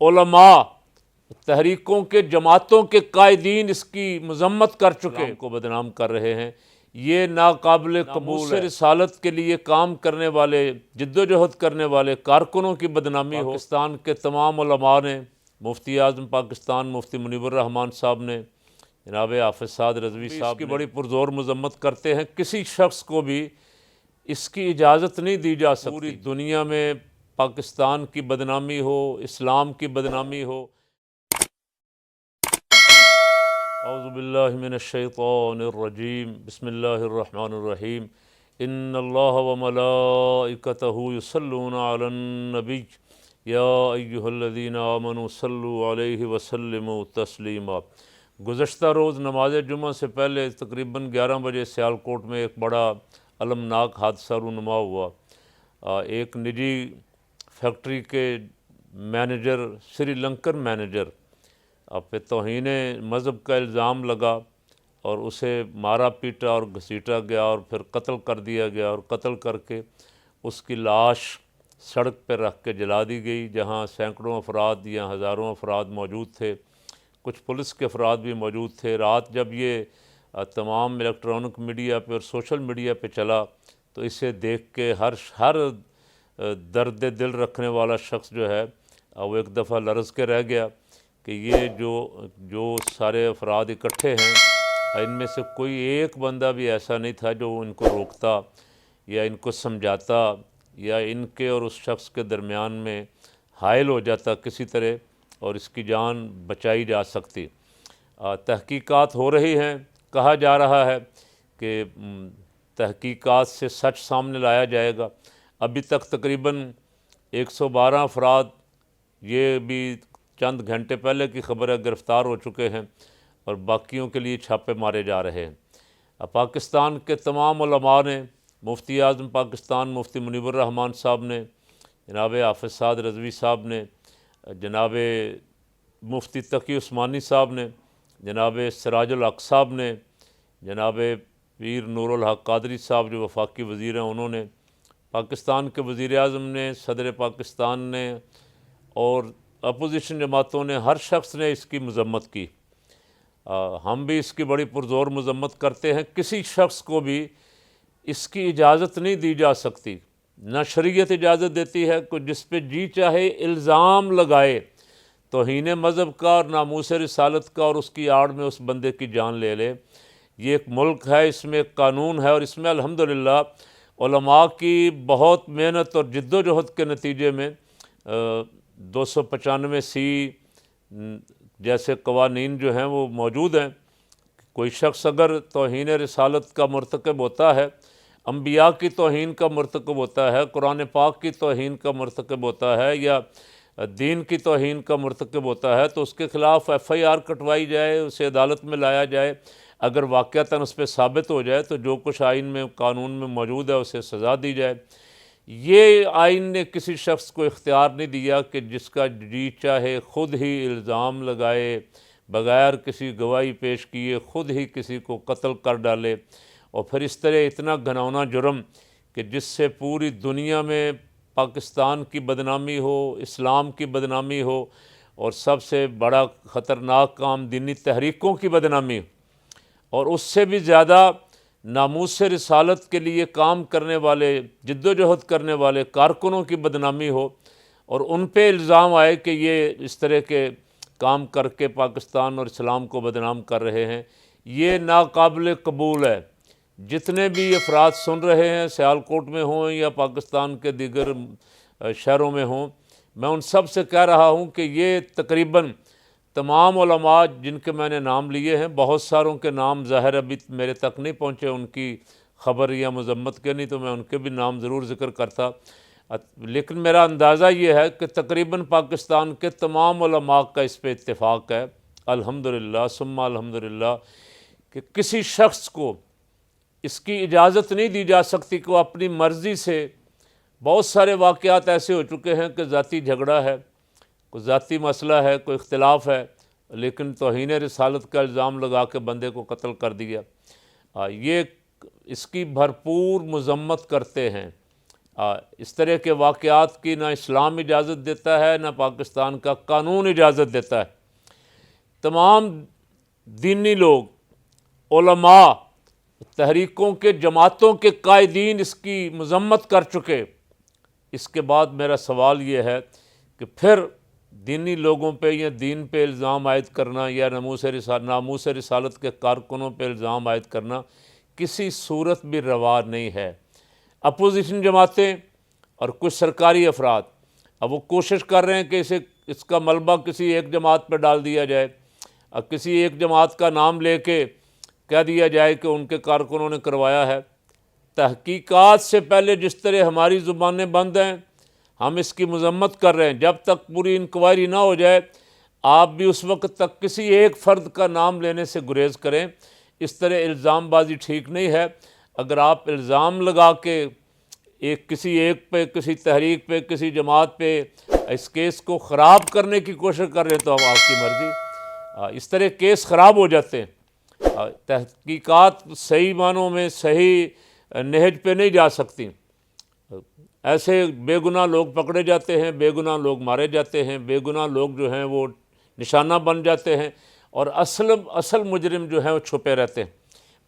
علماء تحریکوں کے جماعتوں کے قائدین اس کی مذمت کر چکے کو بدنام کر رہے ہیں۔ یہ ناقابل قبول ہے۔ رسالت کے لیے کام کرنے والے، جدوجہد کرنے والے کارکنوں کی بدنامی ہو۔ پاکستان کے تمام علماء نے، مفتی اعظم پاکستان مفتی منیب الرحمان صاحب نے، جناب حافظ سعد رضوی صاحب کی بڑی پرزور مذمت کرتے ہیں۔ کسی شخص کو بھی اس کی اجازت نہیں دی جا سکتی پوری دنیا میں پاکستان کی بدنامی ہو، اسلام کی بدنامی ہو۔ اعوذ باللہ من الشیطان الرجیم، بسم اللہ الرحمن الرحیم۔ ان اللہ وملائکتہ یصلون علی النبی یا ایہا الذین آمنوا صلوا علیہ وسلموا تسلیما۔ گزشتہ روز نماز جمعہ سے پہلے تقریباً 11 بجے سیالکوٹ میں ایک بڑا المناک حادثہ رونما ہوا۔ ایک نجی فیکٹری کے مینیجر، سری لنکن مینیجر پہ توہین مذہب کا الزام لگا اور اسے مارا پیٹا اور گھسیٹا گیا اور پھر قتل کر دیا گیا، اور قتل کر کے اس کی لاش سڑک پہ رکھ کے جلا دی گئی، جہاں سینکڑوں افراد یا ہزاروں افراد موجود تھے، کچھ پولیس کے افراد بھی موجود تھے۔ رات جب یہ تمام الیکٹرانک میڈیا پہ اور سوشل میڈیا پہ چلا تو اسے دیکھ کے ہر درد دل رکھنے والا شخص جو ہے وہ ایک دفعہ لرز کے رہ گیا کہ یہ جو سارے افراد اکٹھے ہیں، ان میں سے کوئی ایک بندہ بھی ایسا نہیں تھا جو ان کو روکتا یا ان کو سمجھاتا یا ان کے اور اس شخص کے درمیان میں حائل ہو جاتا کسی طرح اور اس کی جان بچائی جا سکتی۔ تحقیقات ہو رہی ہیں، کہا جا رہا ہے کہ تحقیقات سے سچ سامنے لایا جائے گا۔ ابھی تک تقریباً 112 افراد، یہ بھی چند گھنٹے پہلے کی خبر ہے، گرفتار ہو چکے ہیں اور باقیوں کے لیے چھاپے مارے جا رہے ہیں۔ پاکستان کے تمام علماء نے، مفتی اعظم پاکستان مفتی منیب الرحمان صاحب نے، جناب حافظ سعد رضوی صاحب نے، جناب مفتی تقی عثمانی صاحب نے، جناب سراج الحق صاحب نے، جناب پیر نور الحق قادری صاحب جو وفاقی وزیر ہیں انہوں نے، پاکستان کے وزیر اعظم نے، صدر پاکستان نے اور اپوزیشن جماعتوں نے، ہر شخص نے اس کی مذمت کی۔ ہم بھی اس کی بڑی پرزور مذمت کرتے ہیں۔ کسی شخص کو بھی اس کی اجازت نہیں دی جا سکتی، نہ شریعت اجازت دیتی ہے کہ جس پہ جی چاہے الزام لگائے توہین مذہب کا اور ناموس رسالت کا اور اس کی آڑ میں اس بندے کی جان لے لے۔ یہ ایک ملک ہے، اس میں ایک قانون ہے اور اس میں الحمدللہ علماء کی بہت محنت اور جد و جہد کے نتیجے میں 295 جیسے قوانین جو ہیں وہ موجود ہیں۔ کوئی شخص اگر توہین رسالت کا مرتکب ہوتا ہے، انبیاء کی توہین کا مرتکب ہوتا ہے، قرآن پاک کی توہین کا مرتکب ہوتا ہے یا دین کی توہین کا مرتکب ہوتا ہے تو اس کے خلاف FIR کٹوائی جائے، اسے عدالت میں لایا جائے۔ اگر واقعتاً اس پہ ثابت ہو جائے تو جو کچھ آئین میں قانون میں موجود ہے اسے سزا دی جائے۔ یہ آئین نے کسی شخص کو اختیار نہیں دیا کہ جس کا جی چاہے خود ہی الزام لگائے، بغیر کسی گواہی پیش کیے خود ہی کسی کو قتل کر ڈالے، اور پھر اس طرح اتنا گھناؤنا جرم کہ جس سے پوری دنیا میں پاکستان کی بدنامی ہو، اسلام کی بدنامی ہو، اور سب سے بڑا خطرناک کام دینی تحریکوں کی بدنامی ہو، اور اس سے بھی زیادہ ناموس رسالت کے لیے کام کرنے والے، جدوجہد کرنے والے کارکنوں کی بدنامی ہو اور ان پہ الزام آئے کہ یہ اس طرح کے کام کر کے پاکستان اور اسلام کو بدنام کر رہے ہیں۔ یہ ناقابل قبول ہے۔ جتنے بھی افراد سن رہے ہیں، سیالکوٹ میں ہوں یا پاکستان کے دیگر شہروں میں ہوں، میں ان سب سے کہہ رہا ہوں کہ یہ تقریباً تمام علماء جن کے میں نے نام لیے ہیں، بہت ساروں کے نام ظاہر ابھی میرے تک نہیں پہنچے ان کی خبر یا مذمت کے، نہیں تو میں ان کے بھی نام ضرور ذکر کرتا، لیکن میرا اندازہ یہ ہے کہ تقریباً پاکستان کے تمام علماء کا اس پہ اتفاق ہے، الحمدللہ ثم الحمدللہ، کہ کسی شخص کو اس کی اجازت نہیں دی جا سکتی کہ وہ اپنی مرضی سے، بہت سارے واقعات ایسے ہو چکے ہیں کہ ذاتی جھگڑا ہے، کوئی ذاتی مسئلہ ہے، کوئی اختلاف ہے، لیکن توہین رسالت کا الزام لگا کے بندے کو قتل کر دیا۔ یہ اس کی بھرپور مذمت کرتے ہیں۔ اس طرح کے واقعات کی نہ اسلام اجازت دیتا ہے نہ پاکستان کا قانون اجازت دیتا ہے۔ تمام دینی لوگ، علماء، تحریکوں کے، جماعتوں کے قائدین اس کی مذمت کر چکے۔ اس کے بعد میرا سوال یہ ہے کہ پھر دینی لوگوں پہ یا دین پہ الزام عائد کرنا یا ناموس رسالت کے کارکنوں پہ الزام عائد کرنا کسی صورت بھی روا نہیں ہے۔ اپوزیشن جماعتیں اور کچھ سرکاری افراد اب وہ کوشش کر رہے ہیں کہ اس کا ملبہ کسی ایک جماعت پہ ڈال دیا جائے، اور کسی ایک جماعت کا نام لے کے کہہ دیا جائے کہ ان کے کارکنوں نے کروایا ہے۔ تحقیقات سے پہلے جس طرح ہماری زبانیں بند ہیں، ہم اس کی مذمت کر رہے ہیں، جب تک پوری انکوائری نہ ہو جائے آپ بھی اس وقت تک کسی ایک فرد کا نام لینے سے گریز کریں۔ اس طرح الزام بازی ٹھیک نہیں ہے۔ اگر آپ الزام لگا کے کسی ایک پہ، کسی تحریک پہ، کسی جماعت پہ اس کیس کو خراب کرنے کی کوشش کر رہے ہیں تو اب آپ کی مرضی۔ اس طرح کیس خراب ہو جاتے ہیں۔ تحقیقات صحیح معنوں میں صحیح نہج پہ نہیں جا سکتی۔ ایسے بے گناہ لوگ پکڑے جاتے ہیں، بے گناہ لوگ مارے جاتے ہیں، بے گناہ لوگ جو ہیں وہ نشانہ بن جاتے ہیں، اور اصل مجرم جو ہیں وہ چھپے رہتے ہیں۔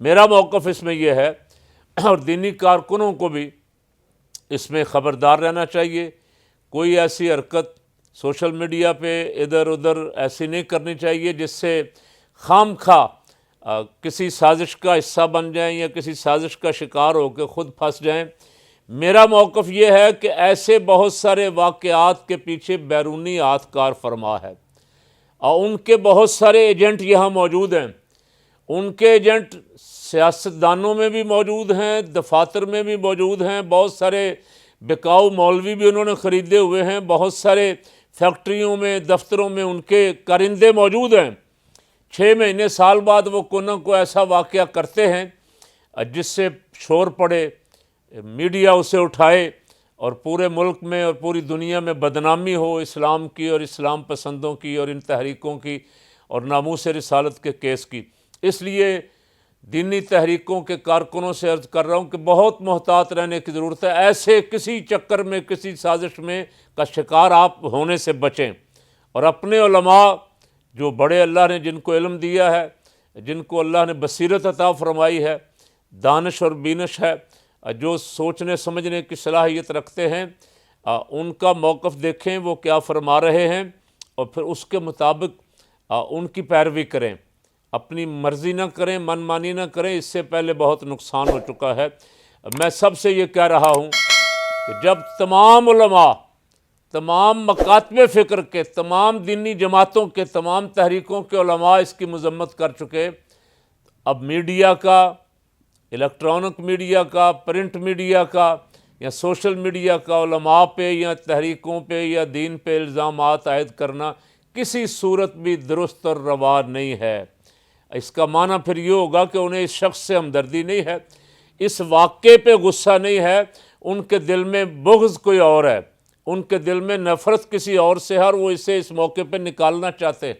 میرا موقف اس میں یہ ہے، اور دینی کارکنوں کو بھی اس میں خبردار رہنا چاہیے، کوئی ایسی حرکت سوشل میڈیا پہ ادھر ادھر ایسی نہیں کرنی چاہیے جس سے خام خواہ کسی سازش کا حصہ بن جائیں یا کسی سازش کا شکار ہو کے خود پھنس جائیں۔ میرا موقف یہ ہے کہ ایسے بہت سارے واقعات کے پیچھے بیرونی ہاتھ کار فرما ہے، اور ان کے بہت سارے ایجنٹ یہاں موجود ہیں۔ ان کے ایجنٹ سیاستدانوں میں بھی موجود ہیں، دفاتر میں بھی موجود ہیں، بہت سارے بکاؤ مولوی بھی انہوں نے خریدے ہوئے ہیں، بہت سارے فیکٹریوں میں، دفتروں میں ان کے کارندے موجود ہیں۔ 6 مہینے سال بعد وہ کوئی نہ کوئی ایسا واقعہ کرتے ہیں جس سے شور پڑے، میڈیا اسے اٹھائے، اور پورے ملک میں اور پوری دنیا میں بدنامی ہو اسلام کی اور اسلام پسندوں کی اور ان تحریکوں کی اور ناموس رسالت کے کیس کی۔ اس لیے دینی تحریکوں کے کارکنوں سے عرض کر رہا ہوں کہ بہت محتاط رہنے کی ضرورت ہے۔ ایسے کسی چکر میں، کسی سازش میں کا شکار آپ ہونے سے بچیں، اور اپنے علماء جو بڑے اللہ نے جن کو علم دیا ہے، جن کو اللہ نے بصیرت عطا فرمائی ہے، دانش اور بینش ہے، جو سوچنے سمجھنے کی صلاحیت رکھتے ہیں، ان کا موقف دیکھیں وہ کیا فرما رہے ہیں، اور پھر اس کے مطابق ان کی پیروی کریں۔ اپنی مرضی نہ کریں، من مانی نہ کریں، اس سے پہلے بہت نقصان ہو چکا ہے۔ میں سب سے یہ کہہ رہا ہوں کہ جب تمام علماء، تمام مکاتب فکر کے، تمام دینی جماعتوں کے، تمام تحریکوں کے علماء اس کی مذمت کر چکے، اب میڈیا کا، الیکٹرانک میڈیا کا، پرنٹ میڈیا کا یا سوشل میڈیا کا علماء پہ یا تحریکوں پہ یا دین پہ الزامات عائد کرنا کسی صورت بھی درست اور روا نہیں ہے۔ اس کا معنی پھر یہ ہوگا کہ انہیں اس شخص سے ہمدردی نہیں ہے، اس واقعے پہ غصہ نہیں ہے، ان کے دل میں بغض کوئی اور ہے، ان کے دل میں نفرت کسی اور سے ہے، اور وہ اسے اس موقع پہ نکالنا چاہتے ہیں۔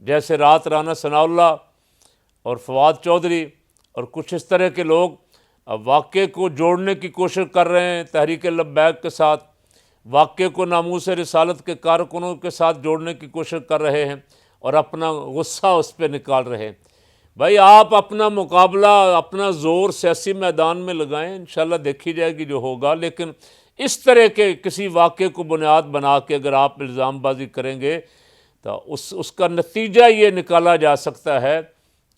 جیسے رات رانا ثناء اللہ اور فواد چودھری اور کچھ اس طرح کے لوگ واقعے کو جوڑنے کی کوشش کر رہے ہیں تحریک لبیک کے ساتھ، واقعے کو ناموس رسالت کے کارکنوں کے ساتھ جوڑنے کی کوشش کر رہے ہیں اور اپنا غصہ اس پہ نکال رہے ہیں۔ بھائی آپ اپنا مقابلہ، اپنا زور سیاسی میدان میں لگائیں، انشاءاللہ دیکھی جائے گی جو ہوگا، لیکن اس طرح کے کسی واقعے کو بنیاد بنا کے اگر آپ الزام بازی کریں گے تو اس کا نتیجہ یہ نکالا جا سکتا ہے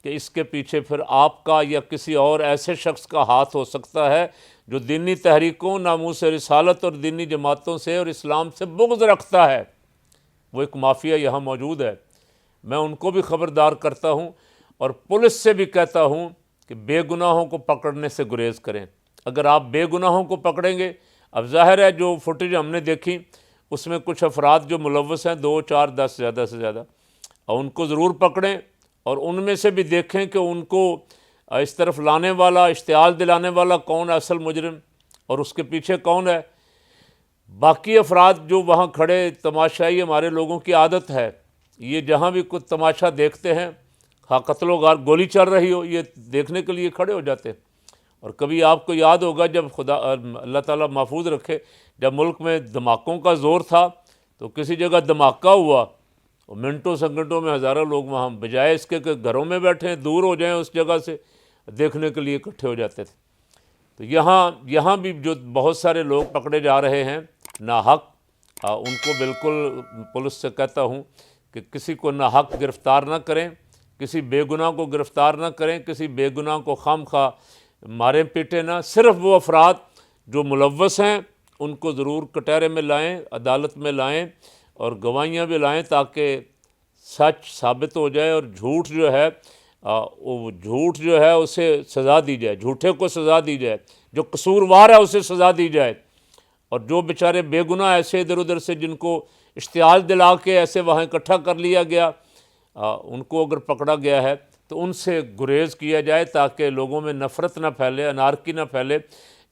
کہ اس کے پیچھے پھر آپ کا یا کسی اور ایسے شخص کا ہاتھ ہو سکتا ہے جو دینی تحریکوں، ناموس رسالت اور دینی جماعتوں سے اور اسلام سے بغض رکھتا ہے۔ وہ ایک مافیا یہاں موجود ہے، میں ان کو بھی خبردار کرتا ہوں، اور پولیس سے بھی کہتا ہوں کہ بے گناہوں کو پکڑنے سے گریز کریں۔ اگر آپ بے گناہوں کو پکڑیں گے، اب ظاہر ہے جو فوٹیج ہم نے دیکھی اس میں کچھ افراد جو ملوث ہیں، 2 4 10 زیادہ سے زیادہ، اور ان کو ضرور پکڑیں، اور ان میں سے بھی دیکھیں کہ ان کو اس طرف لانے والا، اشتعال دلانے والا کون ہے اصل مجرم، اور اس کے پیچھے کون ہے۔ باقی افراد جو وہاں کھڑے تماشائی، ہمارے لوگوں کی عادت ہے، یہ جہاں بھی کچھ تماشا دیکھتے ہیں، قتل و غارت گولی چل رہی ہو، یہ دیکھنے کے لیے کھڑے ہو جاتے ہیں۔ اور کبھی آپ کو یاد ہوگا جب اللہ تعالیٰ محفوظ رکھے، جب ملک میں دھماکوں کا زور تھا تو کسی جگہ دھماکہ ہوا اور منٹوں سیکنڈوں میں ہزاروں لوگ وہاں بجائے اس کے کہ گھروں میں بیٹھیں دور ہو جائیں اس جگہ سے، دیکھنے کے لیے اکٹھے ہو جاتے تھے۔ تو یہاں بھی جو بہت سارے لوگ پکڑے جا رہے ہیں ناحق، ان کو بالکل پولیس سے کہتا ہوں کہ کسی کو ناحق گرفتار نہ کریں، کسی بے گناہ کو گرفتار نہ کریں، کسی بے گناہ کو خام خواہ ماریں پیٹیں نہ، صرف وہ افراد جو ملوث ہیں ان کو ضرور کٹہرے میں لائیں، عدالت میں لائیں اور گواہیاں بھی لائیں تاکہ سچ ثابت ہو جائے اور جھوٹ جو ہے اسے سزا دی جائے، جھوٹے کو سزا دی جائے، جو قصوروار ہے اسے سزا دی جائے، اور جو بیچارے بے گناہ ایسے ادھر ادھر سے جن کو اشتعال دلا کے ایسے وہاں اکٹھا کر لیا گیا، ان کو اگر پکڑا گیا ہے تو ان سے گریز کیا جائے تاکہ لوگوں میں نفرت نہ پھیلے، انارکی نہ پھیلے،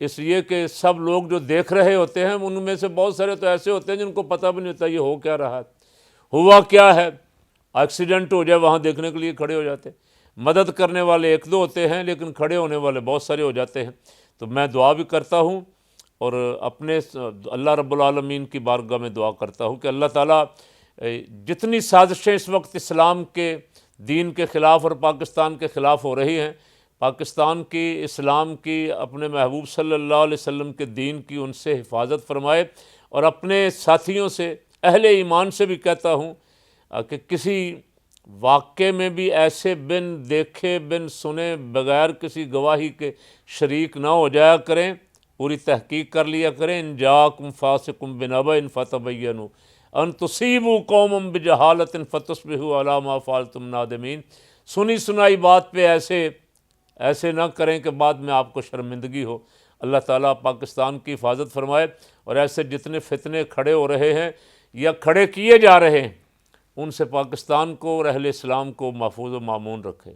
اس لیے کہ سب لوگ جو دیکھ رہے ہوتے ہیں ان میں سے بہت سارے تو ایسے ہوتے ہیں جن کو پتہ بھی نہیں ہوتا یہ ہو کیا رہا ہے، ہوا کیا ہے، ایکسیڈنٹ ہو جائے وہاں دیکھنے کے لیے کھڑے ہو جاتے ہیں، مدد کرنے والے ایک دو ہوتے ہیں لیکن کھڑے ہونے والے بہت سارے ہو جاتے ہیں۔ تو میں دعا بھی کرتا ہوں اور اپنے اللہ رب العالمین کی بارگاہ میں دعا کرتا ہوں کہ اللہ تعالیٰ جتنی سازشیں اس وقت اسلام کے دین کے خلاف اور پاکستان کے خلاف ہو رہی ہیں، پاکستان کی، اسلام کی، اپنے محبوب صلی اللہ علیہ وسلم کے دین کی ان سے حفاظت فرمائے، اور اپنے ساتھیوں سے، اہل ایمان سے بھی کہتا ہوں کہ کسی واقعے میں بھی ایسے بن دیکھے بن سنے بغیر کسی گواہی کے شریک نہ ہو جایا کریں، پوری تحقیق کر لیا کریں۔ ان جاءکم فاسق بنبأ فتبینوا ان تصیبوا قوما بجہالۃ فتصبحوا علی ما فعلتم نادمین۔ سنی سنائی بات پہ ایسے نہ کریں کہ بعد میں آپ کو شرمندگی ہو۔ اللہ تعالیٰ پاکستان کی حفاظت فرمائے اور ایسے جتنے فتنے کھڑے ہو رہے ہیں یا کھڑے کیے جا رہے ہیں ان سے پاکستان کو اور اہل اسلام کو محفوظ و مامون رکھے۔